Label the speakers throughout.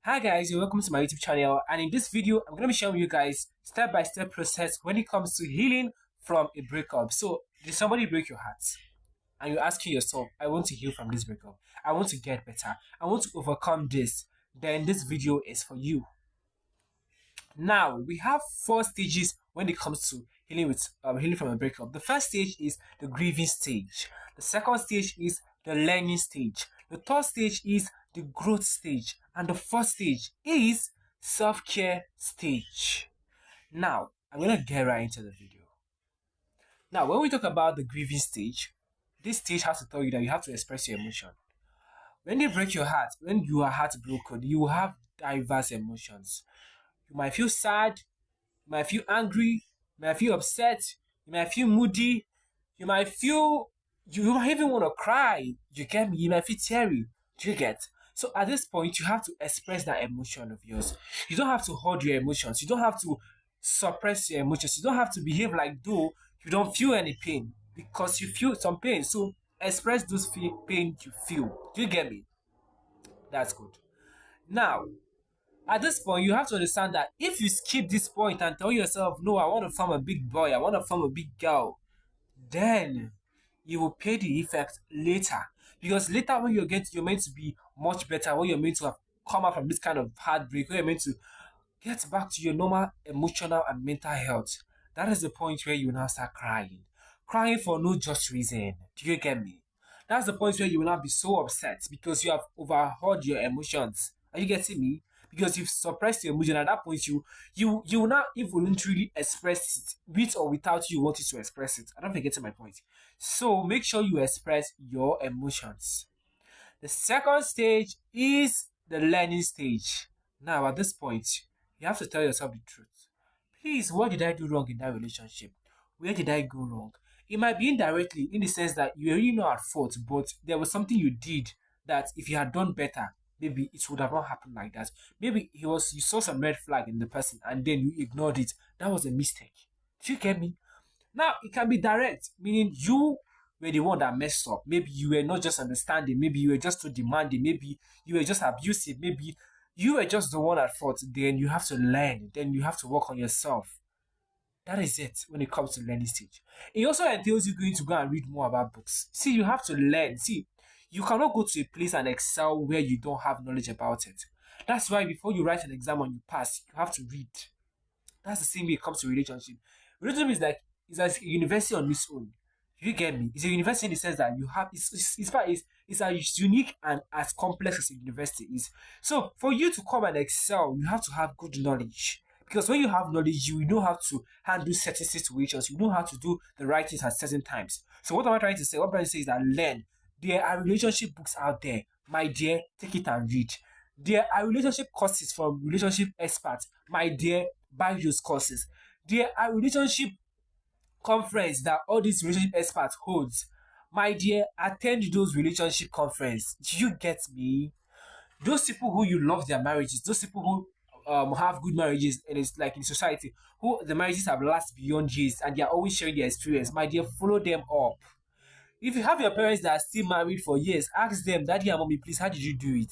Speaker 1: Hi guys, and welcome to my YouTube channel, and in this video I'm going to be showing you guys step-by-step process when it comes to healing from a breakup. So did somebody break your heart and you're asking yourself, I want to heal from this breakup, I want to get better, I want to overcome this, then this video is for you. Now we have four stages when it comes to healing from a breakup. The first stage is the grieving stage. The second stage is the learning stage. The third stage is the growth stage, and the fourth stage is self-care stage. Now I'm gonna get right into the video. Now when we talk about the grieving stage, this stage has to tell you that you have to express your emotion. When they break your heart, when you are heartbroken, you will have diverse emotions. You might feel sad, you might feel angry, you might feel upset, you might feel moody, you might feel you might even want to cry. You get me? You might feel teary. Do you get? So at this point, you have to express that emotion of yours. You don't have to hold your emotions. You don't have to suppress your emotions. You don't have to behave like though you don't feel any pain because you feel some pain. So express those pain you feel. Do you get me? That's good. Now, at this point, you have to understand that if you skip this point and tell yourself, no, I want to form a big boy, I want to form a big girl, then you will pay the effect later. Because later, when you're meant to be much better, when you're meant to have come out from this kind of heartbreak, when you're meant to get back to your normal emotional and mental health, that is the point where you will now start crying. Crying for no just reason. Do you get me? That's the point where you will not be so upset because you have overheard your emotions. Are you getting me? Because you've suppressed your emotion. At that point, you will not involuntarily express it, with or without you wanting to express it. I don't forget my point. So make sure you express your emotions. The second stage is the learning stage. Now, at this point, you have to tell yourself the truth. Please, what did I do wrong in that relationship? Where did I go wrong? It might be indirectly in the sense that you really not at fault, but there was something you did that if you had done better, maybe it would have not happened like that. Maybe you saw some red flag in the person and then you ignored it. That was a mistake. Do you get me? Now it can be direct, meaning you were the one that messed up. Maybe you were not just understanding, maybe you were just too demanding, maybe you were just abusive, maybe you were just the one at fault. Then you have to learn, then you have to work on yourself. That is it when it comes to learning stage. It also entails you going to go and read more about books. See, you have to learn. See, you cannot go to a place and excel where you don't have knowledge about it. That's why before you write an exam and you pass, you have to read. That's the same way it comes to relationship. Relationship is like a university on its own. You get me? It's a university in the sense that you have it's as unique and as complex as a university is. So for you to come and excel, you have to have good knowledge. Because when you have knowledge, you know how to handle certain situations. You know how to do the right things at certain times. So what am I trying to say? What I'm trying to say is that learn. There are relationship books out there. My dear, take it and read. There are relationship courses from relationship experts. My dear, buy those courses. There are relationship conference that all these relationship experts holds. My dear, attend those relationship conference. Do you get me? Those people who you love their marriages, those people who have good marriages and it's like in society, who the marriages have lasted beyond years and they are always sharing their experience. My dear, follow them up. If you have your parents that are still married for years, ask them, Daddy and Mommy, please, how did you do it?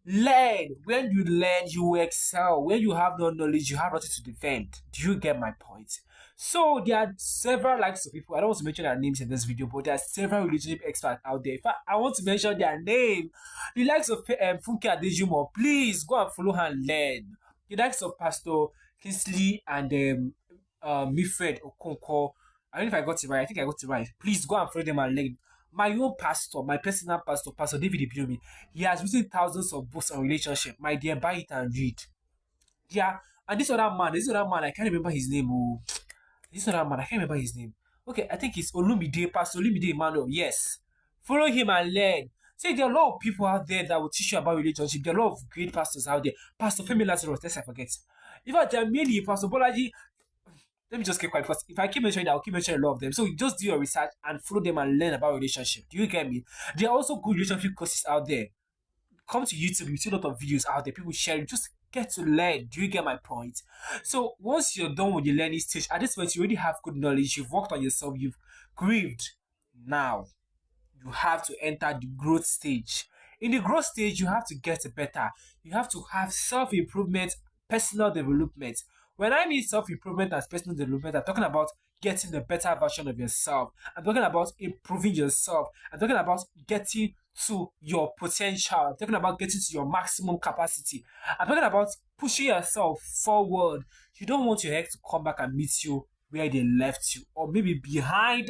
Speaker 1: Learn. When you learn, you will excel. When you have no knowledge, you have nothing to defend. Do you get my point? So there are several likes of people. I don't want to mention their names in this video, but there are several relationship experts out there. In fact, I want to mention their name. The likes of Funke Adejumo, please go and follow her and learn. The likes of Pastor Kingsley and Mifred Okonkwo. I don't know if I got it right. I think I got it right. Please go and follow them and learn. My own pastor, my personal pastor, Pastor David Ibiyomi, he has written thousands of books on relationship. My dear, buy it and read. Yeah, and this other man, I can't remember his name. Oh, this other man, I can't remember his name. Okay, I think it's Olumide, Pastor Olumide Emmanuel. Yes, follow him and learn. See, there are a lot of people out there that will teach you about relationship. There are a lot of great pastors out there. Pastor Femi Lazarus, lest I forget. In fact, there are many. Pastor Bolaji, let me just keep quiet because if I keep mentioning that, I'll keep mentioning a lot of them. So you just do your research and follow them and learn about relationship. Do you get me? There are also good relationship courses out there. Come to YouTube, you see a lot of videos out there, people sharing. Just get to learn. Do you get my point? So once you're done with the learning stage, at this point you already have good knowledge, you've worked on yourself, you've grieved. Now you have to enter the growth stage. In the growth stage, you have to get better. You have to have self-improvement, personal development. When I mean self-improvement and personal development, I'm talking about getting a better version of yourself. I'm talking about improving yourself. I'm talking about getting to your potential. I'm talking about getting to your maximum capacity. I'm talking about pushing yourself forward. You don't want your ex to come back and meet you where they left you, or maybe behind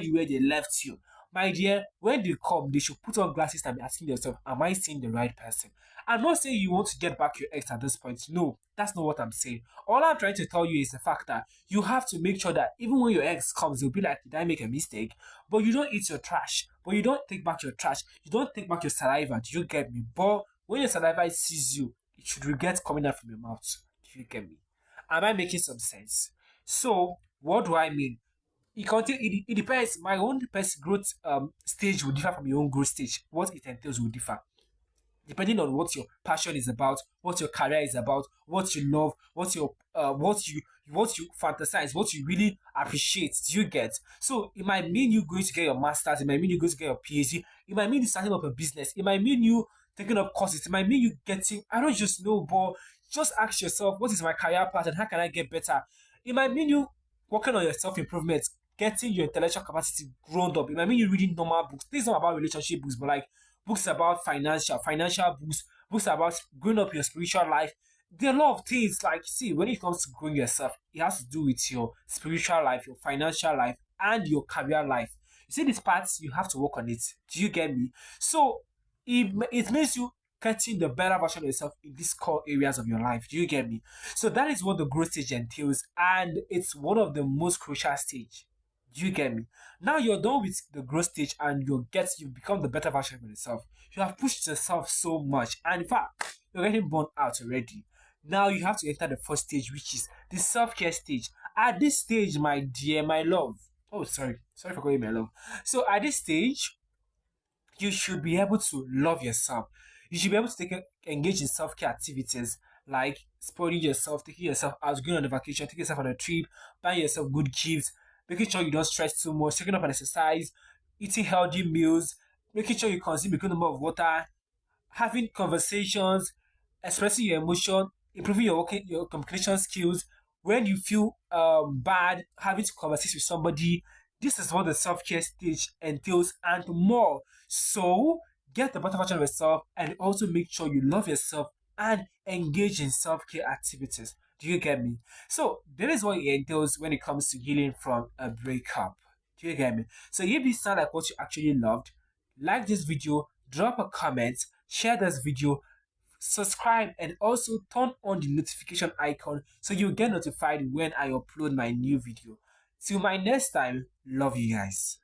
Speaker 1: you where they left you. My dear, when they come, they should put on glasses and be asking themselves, am I seeing the right person? I'm not saying you want to get back your ex at this point. No, that's not what I'm saying. All I'm trying to tell you is the fact that you have to make sure that even when your ex comes, you'll be like, did I make a mistake? But you don't eat your trash. But you don't take back your trash. You don't take back your saliva. Do you get me? But when your saliva sees you, it should regret coming out from your mouth. Do you get me? Am I making some sense? So, what do I mean? It depends. My own personal growth stage will differ from your own growth stage. What it entails will differ depending on what your passion is about, what your career is about, what you love, what you fantasize, what you really appreciate. Do you get? So it might mean you going to get your masters, it might mean you going to get your PhD, it might mean you starting up a business, it might mean you taking up courses, it might mean you getting, I don't just know, but just ask yourself, what is my career path and how can I get better? It might mean you working on your self-improvement, getting your intellectual capacity grown up. It might mean you reading normal books. This is not about relationship books, but like books about financial books, books about growing up your spiritual life. There are a lot of things like, see, when it comes to growing yourself, it has to do with your spiritual life, your financial life, and your career life. You see these parts, you have to work on it. Do you get me? So it means you getting the better version of yourself in these core areas of your life. Do you get me? So that is what the growth stage entails, and it's one of the most crucial stage. Do you get me? Now you're done with the growth stage and you become the better version of yourself. You have pushed yourself so much, and in fact, you're getting burnt out already. Now you have to enter the first stage, which is the self-care stage. At this stage, my dear, my love. Oh, sorry for calling my love. So at this stage, you should be able to love yourself. You should be able to engage in self-care activities like spoiling yourself, taking yourself out, going on a vacation, taking yourself on a trip, buying yourself good gifts, making sure you don't stress too much, taking up an exercise, eating healthy meals, making sure you consume a good number of water, having conversations, expressing your emotion, improving your communication skills. When you feel bad, having to converse with somebody. This is what the self care stage entails and more. So get the better version of yourself and also make sure you love yourself and engage in self care activities. Do you get me? So that is what it entails when it comes to healing from a breakup. Do you get me? So if this sound like what you actually loved, like this video, drop a comment, share this video, subscribe, and also turn on the notification icon so you get notified when I upload my new video. Till my next time, love you guys.